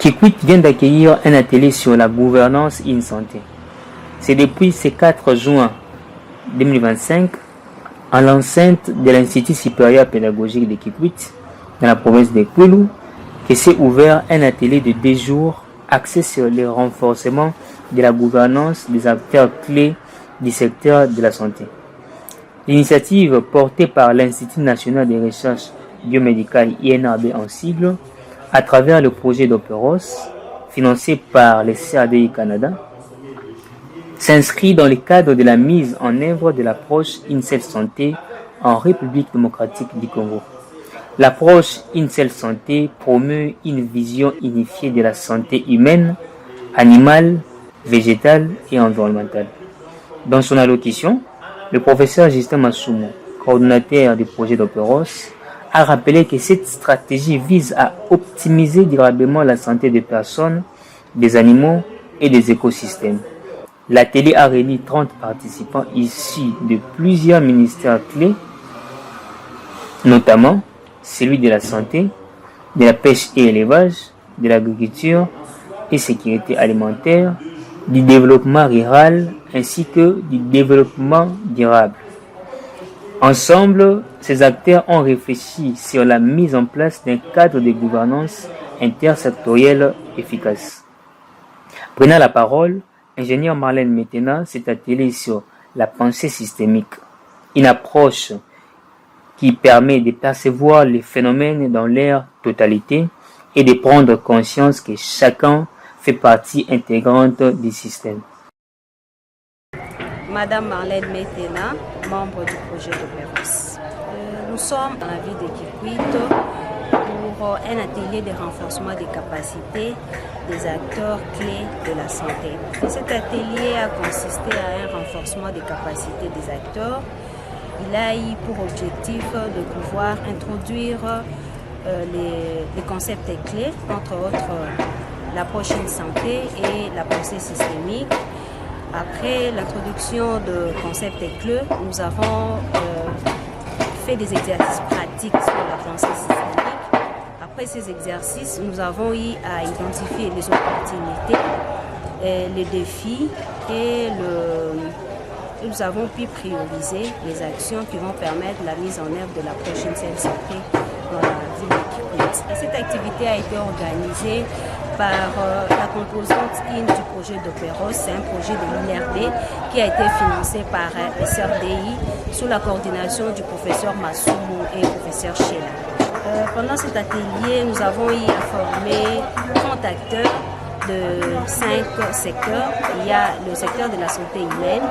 Kikwit vient d'accueillir un atelier sur la gouvernance in santé. C'est depuis ce 4 juin 2025, en l'enceinte de l'Institut supérieur pédagogique de Kikwit, dans la province de Kwilu, que s'est ouvert un atelier de 2 jours axé sur le renforcement de la gouvernance des acteurs clés du secteur de la santé. L'initiative portée par l'Institut national de recherche biomédicale INRB en sigle, à travers le projet d'Opéros, financé par le CADI Canada, s'inscrit dans le cadre de la mise en œuvre de l'approche INSEL Santé en République démocratique du Congo. L'approche INSEL Santé promeut une vision unifiée de la santé humaine, animale, végétale et environnementale. Dans son allocution, le professeur Justin Masumo, coordinateur du projet d'Opéros, a rappelé que cette stratégie vise à optimiser durablement la santé des personnes, des animaux et des écosystèmes. L'atelier a réuni 30 participants issus de plusieurs ministères clés, notamment celui de la santé, de la pêche et élevage, de l'agriculture et sécurité alimentaire, du développement rural ainsi que du développement durable. Ensemble, ces acteurs ont réfléchi sur la mise en place d'un cadre de gouvernance intersectorielle efficace. Prenant la parole, ingénieur Marlène Metena s'est attelée sur la pensée systémique, une approche qui permet de percevoir les phénomènes dans leur totalité et de prendre conscience que chacun fait partie intégrante du système. Madame Marlène Metena, membre du projet d'Opéros. Nous sommes dans la ville de Kikwit pour un atelier de renforcement des capacités des acteurs clés de la santé. Cet atelier a consisté à un renforcement des capacités des acteurs. Il a eu pour objectif de pouvoir introduire les concepts clés, entre autres l'approche in santé et la pensée systémique. Après l'introduction de concepts clés, nous avons fait des exercices pratiques sur la pensée systémique. Après ces exercices, nous avons eu à identifier les opportunités, les défis et nous avons pu prioriser les actions qui vont permettre la mise en œuvre de la prochaine santé dans la ville de Kikwit. Cette activité a été organisée par la composante IN du projet d'Opéros. C'est un projet de l'INRB qui a été financé par SRDI sous la coordination du professeur Masumo et du professeur Sheila. Pendant cet atelier, nous avons eu à former 30 acteurs de 5 secteurs. Il y a le secteur de la santé humaine,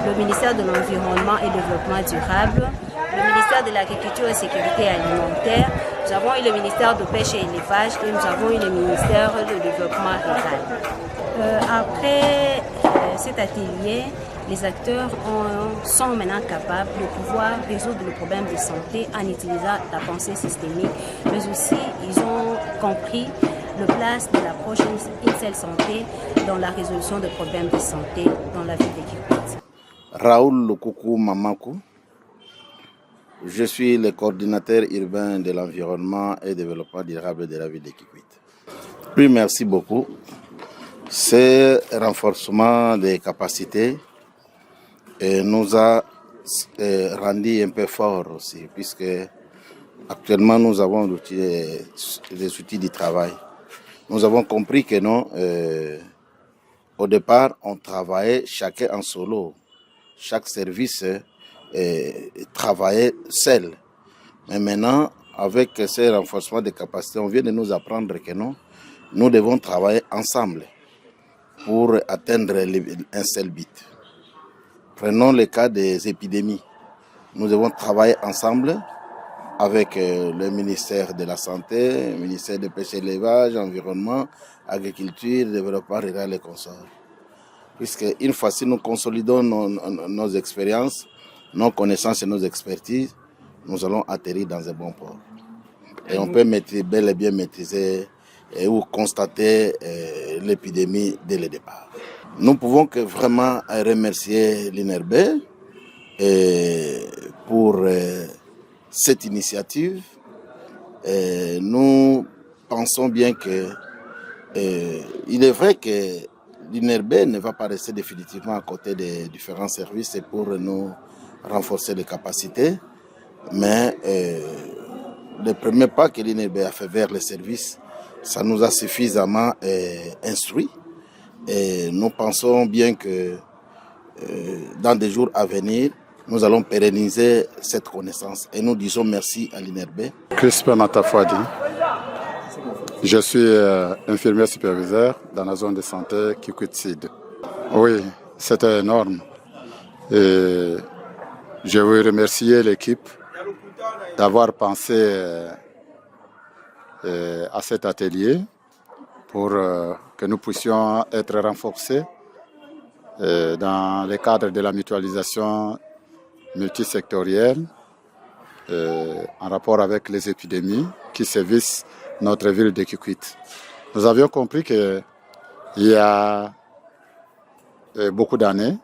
le ministère de l'Environnement et Développement durable, le ministère de l'Agriculture et Sécurité alimentaire, nous avons eu le ministère de Pêche et Élevage et nous avons eu le ministère de Développement rural. Après cet atelier, les acteurs sont maintenant capables de pouvoir résoudre le problème de santé en utilisant la pensée systémique, mais aussi ils ont compris le place de l'approche INSEL Santé dans la résolution des problèmes de santé dans la ville de Kikwit. Raoul Lukuku Mamakou, je suis le coordinateur urbain de l'environnement et développement durable de la ville de Kikwit. Oui, merci beaucoup. Ce renforcement des capacités nous a rendu un peu fort aussi, puisque actuellement nous avons des outils de travail. Nous avons compris que non, au départ, on travaillait chacun en solo. Chaque service travaillait seul. Mais maintenant, avec ce renforcement des capacités, on vient de nous apprendre que non, nous devons travailler ensemble pour atteindre un seul but. Prenons le cas des épidémies. Nous devons travailler ensemble avec le ministère de la Santé, le ministère de Pêche et Élevage, Environnement, Agriculture, Développement rural et consorts. Puisque une fois si nous consolidons nos expériences, nos connaissances et nos expertises, nous allons atterrir dans un bon port. Et on peut bel et bien maîtriser ou constater l'épidémie dès le départ. Nous pouvons que vraiment remercier l'INRB pour cette initiative. Nous pensons bien que Il est vrai que l'INRB ne va pas rester définitivement à côté des différents services pour nous renforcer les capacités, mais le premier pas que l'INRB a fait vers les services, ça nous a suffisamment instruit. Et nous pensons bien que dans des jours à venir, nous allons pérenniser cette connaissance. Et nous disons merci à l'INRB. Crispin Matafouadi. Je suis infirmier superviseur dans la zone de santé Kikwit-Sud. Oui, c'était énorme. Et je veux remercier l'équipe d'avoir pensé à cet atelier pour que nous puissions être renforcés dans le cadre de la mutualisation multisectorielle en rapport avec les épidémies qui sévissent notre ville de Kikwit. Nous avions compris qu'il y a beaucoup d'années,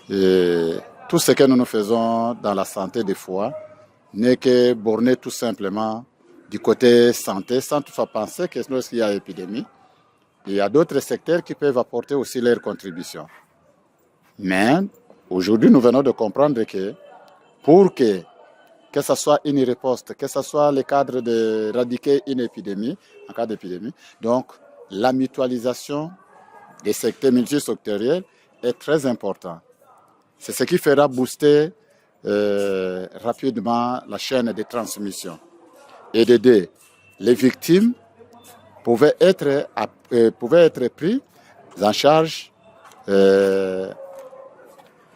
et tout ce que nous faisons dans la santé des fois n'est que borné tout simplement du côté santé, sans toutefois penser que lorsqu'il y a épidémie, il y a d'autres secteurs qui peuvent apporter aussi leur contribution. Mais aujourd'hui, nous venons de comprendre que pour que ce soit une riposte, que ce soit le cadre d'éradiquer une épidémie, en cas d'épidémie, donc la mutualisation des secteurs multisectoriels est très important. C'est ce qui fera booster rapidement la chaîne de transmission et d'aider les victimes pouvaient être pris en charge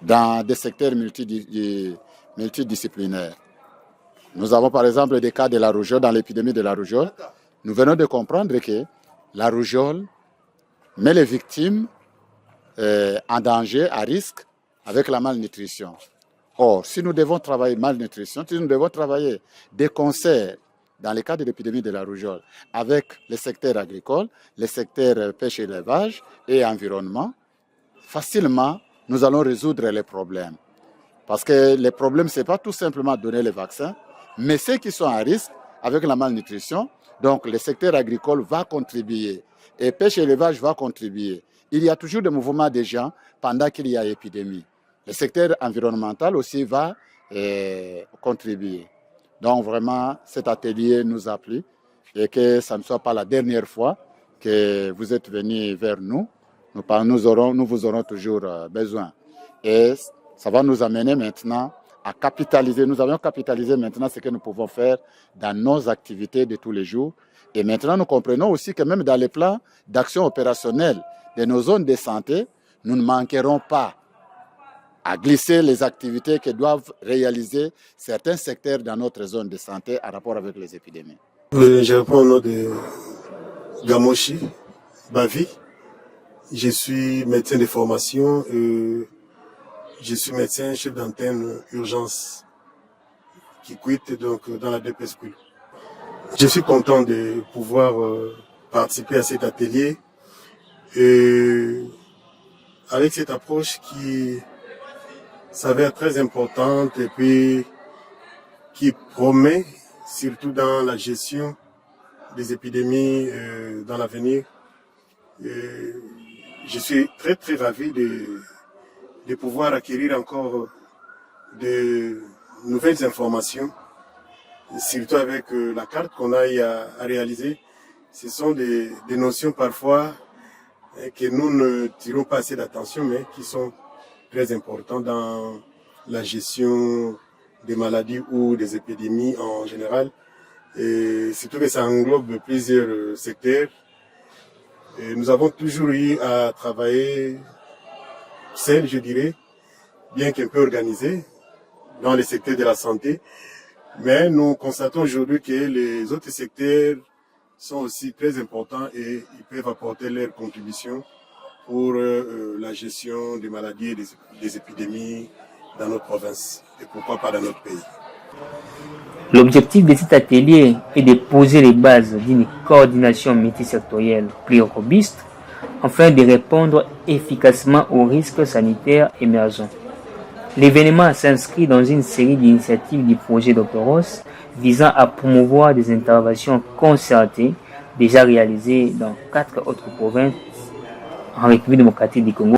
dans des secteurs multidisciplinaires. Nous avons par exemple des cas de la rougeole, dans l'épidémie de la rougeole. Nous venons de comprendre que la rougeole met les victimes en danger, à risque, avec la malnutrition. Or, si nous devons travailler malnutrition, si nous devons travailler des concerts dans le cas de l'épidémie de la rougeole avec les secteurs agricoles, les secteurs pêche et élevage et environnement, facilement, nous allons résoudre les problèmes. Parce que les problèmes, ce n'est pas tout simplement donner les vaccins, mais ceux qui sont à risque avec la malnutrition, donc le secteur agricole va contribuer et pêche et élevage va contribuer. Il y a toujours des mouvements des gens pendant qu'il y a épidémie. Le secteur environnemental aussi va contribuer. Donc vraiment, cet atelier nous a plu et que ça ne soit pas la dernière fois que vous êtes venus vers nous. Nous vous aurons toujours besoin. Et ça va nous amener maintenant à capitaliser. Nous avons capitalisé maintenant ce que nous pouvons faire dans nos activités de tous les jours. Et maintenant, nous comprenons aussi que même dans les plans d'action opérationnelle de nos zones de santé, nous ne manquerons pas à glisser les activités que doivent réaliser certains secteurs dans notre zone de santé en rapport avec les épidémies. Je réponds au nom de Gamoshi Bavi. Je suis médecin de formation et je suis médecin chef d'antenne urgence qui quitte donc dans la DP School. Je suis content de pouvoir participer à cet atelier et avec cette approche qui s'avère très importante et puis qui promet, surtout dans la gestion des épidémies dans l'avenir. Je suis très très ravi de pouvoir acquérir encore de nouvelles informations, surtout avec la carte qu'on a à réaliser. Ce sont des notions parfois que nous ne tirons pas assez d'attention, mais qui sont très importantes dans la gestion des maladies ou des épidémies en général. Et surtout que ça englobe plusieurs secteurs. Et nous avons toujours eu à travailler seul, je dirais, bien qu'un peu organisé, dans les secteurs de la santé. Mais nous constatons aujourd'hui que les autres secteurs sont aussi très importants et ils peuvent apporter leur contribution pour la gestion des maladies et des épidémies dans notre province et pourquoi pas dans notre pays. L'objectif de cet atelier est de poser les bases d'une coordination multisectorielle plus robuste afin de répondre efficacement aux risques sanitaires émergents. L'événement s'inscrit dans une série d'initiatives du projet d'Opéros visant à promouvoir des interventions concertées déjà réalisé dans 4 autres provinces en République démocratique du Congo.